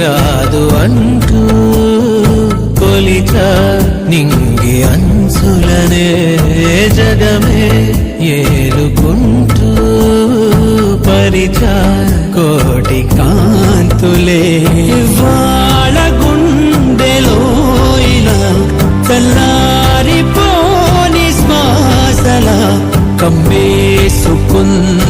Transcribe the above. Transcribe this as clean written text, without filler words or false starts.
రాదు అంటూ కొలిచ నింగి అంచులనే జగమే ఏలుకుంటూ పరిచ కోటి కాంతులే వాళ్ళ గుండెలో ఇలా చల్లారిపోని శ్వాసల కమ్మేసుకున్న